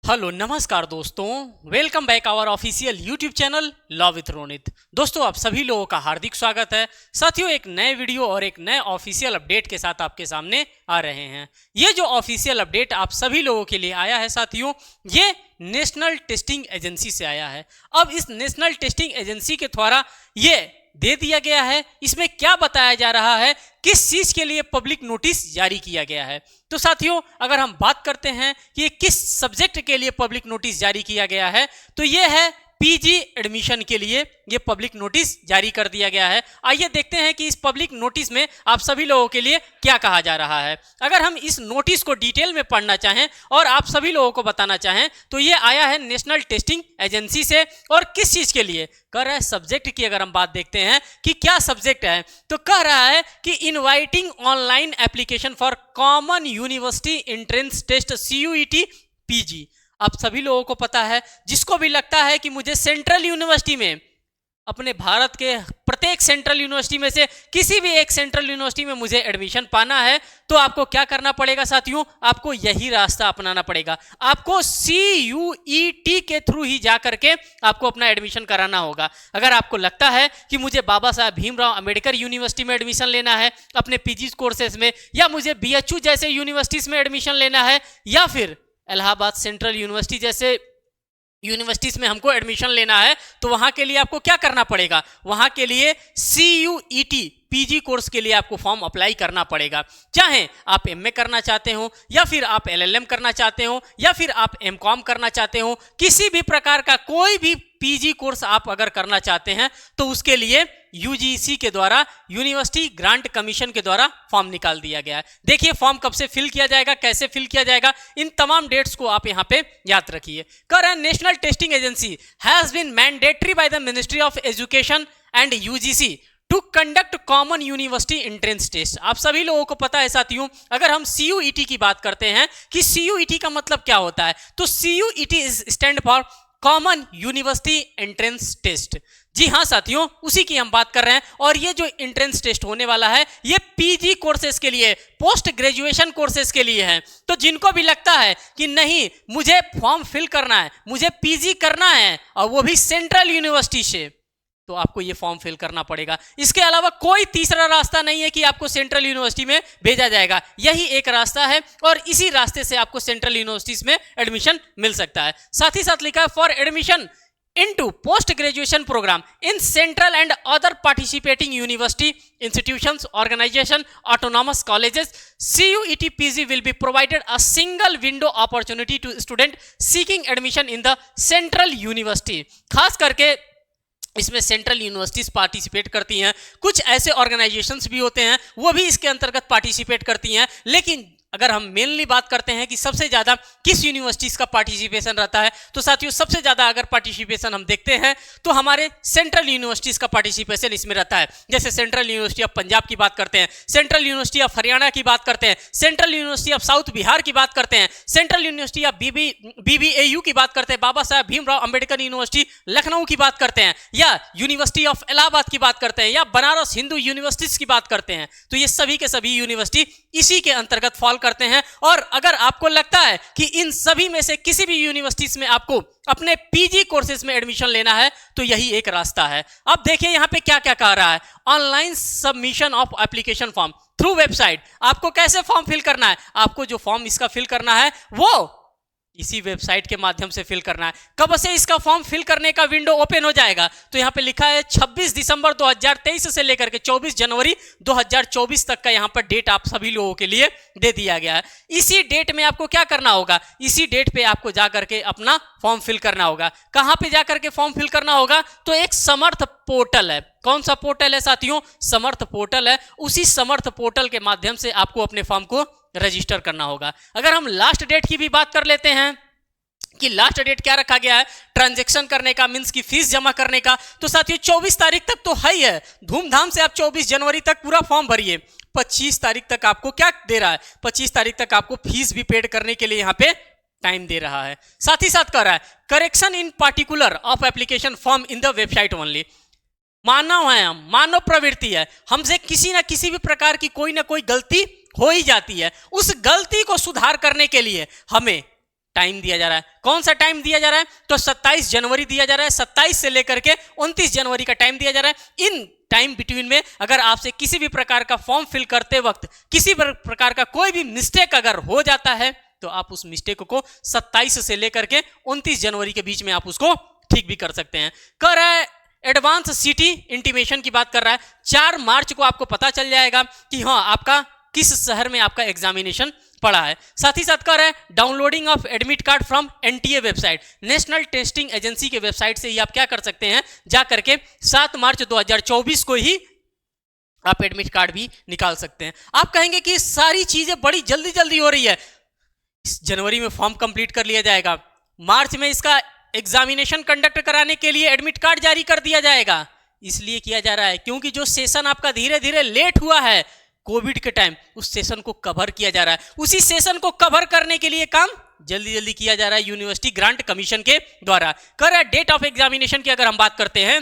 Hello नमस्कार दोस्तों, welcome back our official YouTube channel law with Ronit. दोस्तों, आप सभी लोगों का हार्दिक स्वागत है। साथियों, एक नए वीडियो और एक नए ऑफिशियल अपडेट के साथ आपके सामने आ रहे हैं। ये जो ऑफिशियल अपडेट आप सभी लोगों के लिए आया है साथियों, ये नेशनल टेस्टिंग एजेंसी से आया है। अब इस नेशनल टेस्टिंग एजेंसी के द्वारा ये दे दिया गया है। इसमें क्या बताया जा रहा है, किस चीज के लिए पब्लिक नोटिस जारी किया गया है। तो साथियों, अगर हम बात करते हैं कि ये किस सब्जेक्ट के लिए पब्लिक नोटिस जारी किया गया है, तो ये है पीजी एडमिशन के लिए ये पब्लिक नोटिस जारी कर दिया गया है। आइए देखते हैं कि इस पब्लिक नोटिस में आप सभी लोगों के लिए क्या कहा जा रहा है। अगर हम इस नोटिस को डिटेल में पढ़ना चाहें और आप सभी लोगों को बताना चाहें, तो ये आया है नेशनल टेस्टिंग एजेंसी से। और किस चीज के लिए कर रहा है, सब्जेक्ट की अगर हम बात देखते हैं कि क्या सब्जेक्ट है, तो कह रहा है कि inviting online application for common university entrance test CUET PG। आप सभी लोगों को पता है, जिसको भी लगता है कि मुझे सेंट्रल यूनिवर्सिटी में, अपने भारत के प्रत्येक सेंट्रल यूनिवर्सिटी में से किसी भी एक सेंट्रल यूनिवर्सिटी में मुझे एडमिशन पाना है, तो आपको क्या करना पड़ेगा साथियों, आपको यही रास्ता अपनाना पड़ेगा। आपको CUET के थ्रू ही जा करके आपको अपना एडमिशन कराना होगा। अगर आपको लगता है कि मुझे बाबा साहब भीमराव अंबेडकर यूनिवर्सिटी में एडमिशन लेना है अपने PG कोर्सेज में, या मुझे BHU जैसे यूनिवर्सिटीज में एडमिशन लेना है, या फिर इलाहाबाद सेंट्रल यूनिवर्सिटी जैसे यूनिवर्सिटीज में हमको एडमिशन लेना है, तो वहां के लिए आपको क्या करना पड़ेगा, वहां के लिए CUET PG कोर्स के लिए आपको फॉर्म अप्लाई करना पड़ेगा। चाहे आप MA करना चाहते हो, या फिर आप LLM करना चाहते हो, या फिर आप MCOM करना चाहते हो, किसी भी प्रकार का कोई भी PG कोर्स आप अगर करना चाहते हैं, तो उसके लिए UGC के द्वारा, यूनिवर्सिटी ग्रांट कमीशन के द्वारा फॉर्म निकाल दिया गया है। देखिए फॉर्म कब से फिल किया जाएगा, कैसे फिल किया जाएगा, इन तमाम डेट्स को आप यहाँ पे याद रखिए। कह रहा है national testing agency has been mandatory by the ministry of education and UGC to conduct common university entrance test. आप सभी लोगों को पता है साथियों, अगर हम CUET की बात करते हैं कि CUET का मतलब क्या होता है, तो CUET is stand for common university entrance test. जी हाँ साथियों, उसी की हम बात कर रहे हैं। और ये जो एंट्रेंस टेस्ट होने वाला है, ये PG कोर्सेज के लिए, पोस्ट ग्रेजुएशन कोर्सेज के लिए है। तो जिनको भी लगता है कि नहीं मुझे फॉर्म फिल करना है, मुझे PG करना है, और वो भी सेंट्रल यूनिवर्सिटी से, तो आपको ये फॉर्म फिल करना पड़ेगा। इसके अलावा कोई तीसरा रास्ता नहीं है कि आपको सेंट्रल यूनिवर्सिटी में भेजा जाएगा। यही एक रास्ता है, और इसी रास्ते से आपको सेंट्रल यूनिवर्सिटीज में एडमिशन मिल सकता है। साथ ही साथ लिखा है for admission into post graduation programme in central and other participating university institutions, organization, autonomous colleges, CUET PG will be provided a single window opportunity to student seeking admission in the central university। खास करके इसमें central universities participate करती हैं, कुछ ऐसे organisations भी होते हैं वो भी इसके अंतर्गत पार्टिसिपेट करती हैं। लेकिन अगर हम मेनली बात करते हैं कि सबसे ज्यादा किस यूनिवर्सिटीज का पार्टिसिपेशन रहता है, तो साथियों सबसे ज्यादा अगर पार्टिसिपेशन हम देखते हैं तो हमारे सेंट्रल यूनिवर्सिटीज का पार्टिसिपेशन इसमें रहता है। जैसे सेंट्रल यूनिवर्सिटी ऑफ पंजाब की बात करते हैं, सेंट्रल यूनिवर्सिटी ऑफ हरियाणा की बात करते हैं, central university of south Bihar की बात करते हैं, सेंट्रल यूनिवर्सिटी ऑफ BBAU की बात करते हैं, बाबा साहब भीमराव अंबेडकर यूनिवर्सिटी लखनऊ की बात करते हैं, या यूनिवर्सिटी ऑफ इलाहाबाद की बात करते हैं, या बनारस हिंदू यूनिवर्सिटीज की बात करते हैं। तो ये सभी के सभी यूनिवर्सिटी इसी के अंतर्गत फॉल करते हैं। और अगर आपको लगता है कि इन सभी में से किसी भी यूनिवर्सिटीज में आपको अपने PG कोर्सेज में एडमिशन लेना है, तो यही एक रास्ता है। अब देखिए यहां पे क्या क्या कह रहा है, online submission of application form through website. आपको कैसे फॉर्म फिल करना है, आपको जो फॉर्म इसका फिल करना है वो इसी वेबसाइट के माध्यम से फिल करना है। कब से इसका फॉर्म फिल करने का विंडो ओपन हो जाएगा, तो यहां पे लिखा है 26 दिसंबर 2023 से लेकर के 24 जनवरी 2024 तक का यहां पर डेट आप सभी लोगों के लिए दे दिया गया है। इसी डेट में आपको क्या करना होगा, इसी डेट पे आपको जाकर के अपना फॉर्म फिल करना होगा। कहां पे जाकर के फॉर्म फिल करना होगा, तो एक समर्थ पोर्टल है। कौन सा पोर्टल है साथियों, समर्थ पोर्टल है। उसी समर्थ पोर्टल के माध्यम से आपको अपने फॉर्म को रजिस्टर करना होगा। अगर हम लास्ट डेट की भी बात कर लेते हैं कि लास्ट डेट क्या रखा गया है ट्रांजैक्शन करने का, मींस की फीस जमा करने का, तो साथियों 24 तारीख तक तो है ही है। धूमधाम से आप 24 जनवरी तक पूरा फॉर्म भरिए। 25 तारीख तक आपको क्या दे रहा है, 25 तारीख तक आपको फीस भी पेड करने के लिए यहाँ पे टाइम दे रहा है। साथ ही साथ कह रहा है correction in particular of application form in the website only. मानव है, हम मानव प्रवृत्ति है, हमसे किसी ना किसी भी प्रकार की कोई ना कोई गलती हो ही जाती है। उस गलती को सुधार करने के लिए हमें टाइम दिया जा रहा है। कौन सा टाइम दिया जा रहा है? तो 27 जनवरी दिया जा रहा है। 27 से लेकर के 29 जनवरी का टाइम दिया जा रहा है। इन टाइम बिटवीन में अगर आपसे किसी भी प्रकार का फॉर्म फिल करते वक्त किसी प्रकार का कोई भी मिस्टेक अगर हो जाता है तो आप उस मिस्टेक को 27 से लेकर के 29 जनवरी के बीच में आप उसको ठीक भी कर सकते हैं। कह रहा है एडवांस सिटी इंटीमेशन की बात कर रहा है। 4 मार्च को आपको पता चल जाएगा कि हाँ आपका किस शहर में आपका एग्जामिनेशन पड़ा है। साथ ही साथ कह रहा है downloading of admit card from NTA website, national testing agency के वेबसाइट से ही आप क्या कर सकते हैं, जा करके 7 मार्च 2024 को ही आप एडमिट कार्ड भी निकाल सकते हैं। आप कहेंगे कि सारी चीजें बड़ी जल्दी जल्दी हो रही है, जनवरी में फॉर्म कंप्लीट कर लिया जाएगा, मार्च में इसका एग्जामिनेशन कंडक्ट कराने के लिए एडमिट कार्ड जारी कर दिया जाएगा। इसलिए किया जा रहा है क्योंकि जो सेशन आपका धीरे धीरे लेट हुआ है कोविड के टाइम, उस सेशन को कवर किया जा रहा है। उसी सेशन को कवर करने के लिए काम जल्दी जल्दी किया जा रहा है यूनिवर्सिटी ग्रांट कमीशन के द्वारा। कर रहा है डेट ऑफ एग्जामिनेशन की अगर हम बात करते हैं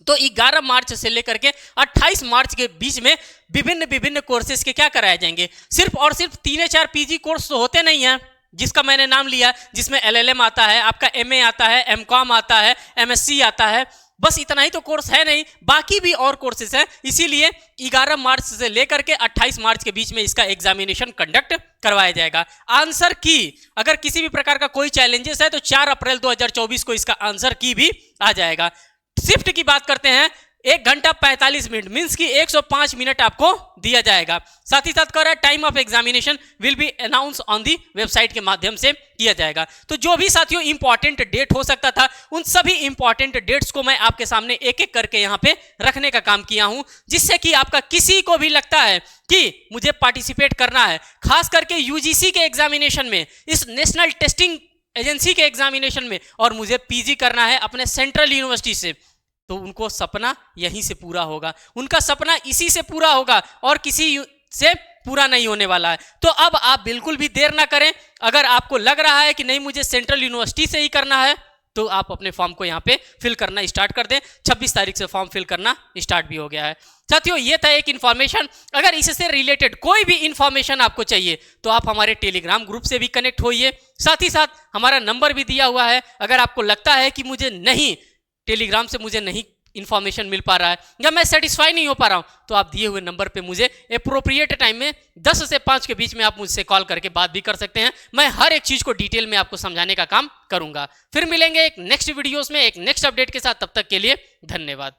तो 11 मार्च से लेकर के 28 मार्च के बीच में विभिन्न विभिन्न कोर्सेज के क्या कराए जाएंगे। सिर्फ और सिर्फ 3 या 4 पीजी कोर्स तो होते नहीं हैं जिसका मैंने नाम लिया, जिसमें एलएलएम आता है, आपका एमए आता है, एमकॉम आता है, एमएससी आता है, बस इतना ही तो कोर्स है नहीं, बाकी भी और कोर्सेज हैं। इसीलिए 11 मार्च से लेकर के 28 मार्च के बीच में इसका एग्जामिनेशन कंडक्ट करवाया जाएगा। आंसर की अगर किसी भी प्रकार का कोई चैलेंजेस है तो 4 अप्रैल 2024 को इसका आंसर की भी आ जाएगा। शिफ्ट की बात करते हैं, 1 घंटा 45 मिनट मीन्स की 105 मिनट आपको दिया जाएगा। साथ ही साथ कह रहा है time of examination will be announce on the website के माध्यम से किया जाएगा। तो जो भी साथियों इंपॉर्टेंट डेट हो सकता था उन सभी इंपॉर्टेंट डेट्स को मैं आपके सामने एक एक करके यहाँ पे रखने का काम किया हूं, जिससे कि आपका किसी को भी लगता है कि मुझे पार्टिसिपेट करना है, खास करके यूजीसी के एग्जामिनेशन में, इस नेशनल टेस्टिंग एजेंसी के एग्जामिनेशन में, और मुझे पीजी करना है अपने सेंट्रल यूनिवर्सिटी से, तो उनको सपना यहीं से पूरा होगा, उनका सपना इसी से पूरा होगा और किसी से पूरा नहीं होने वाला है। तो अब आप बिल्कुल भी देर ना करें। अगर आपको लग रहा है कि नहीं मुझे सेंट्रल यूनिवर्सिटी से ही करना है तो आप अपने फॉर्म को यहाँ पे फिल करना स्टार्ट कर दें। 26 तारीख से फॉर्म फिल करना स्टार्ट भी हो गया है। साथियों ये था एक इन्फॉर्मेशन। अगर इससे रिलेटेड कोई भी इन्फॉर्मेशन आपको चाहिए तो आप हमारे टेलीग्राम ग्रुप से भी कनेक्ट होइए। साथ ही साथ हमारा नंबर भी दिया हुआ है। अगर आपको लगता है कि मुझे नहीं टेलीग्राम से मुझे नहीं इंफॉर्मेशन मिल पा रहा है या मैं सेटिस्फाई नहीं हो पा रहा हूं तो आप दिए हुए नंबर पे मुझे एप्रोप्रिएट टाइम में 10 से 5 के बीच में आप मुझसे कॉल करके बात भी कर सकते हैं। मैं हर एक चीज को डिटेल में आपको समझाने का काम करूंगा। फिर मिलेंगे एक नेक्स्ट वीडियोस में एक नेक्स्ट अपडेट के साथ। तब तक के लिए धन्यवाद।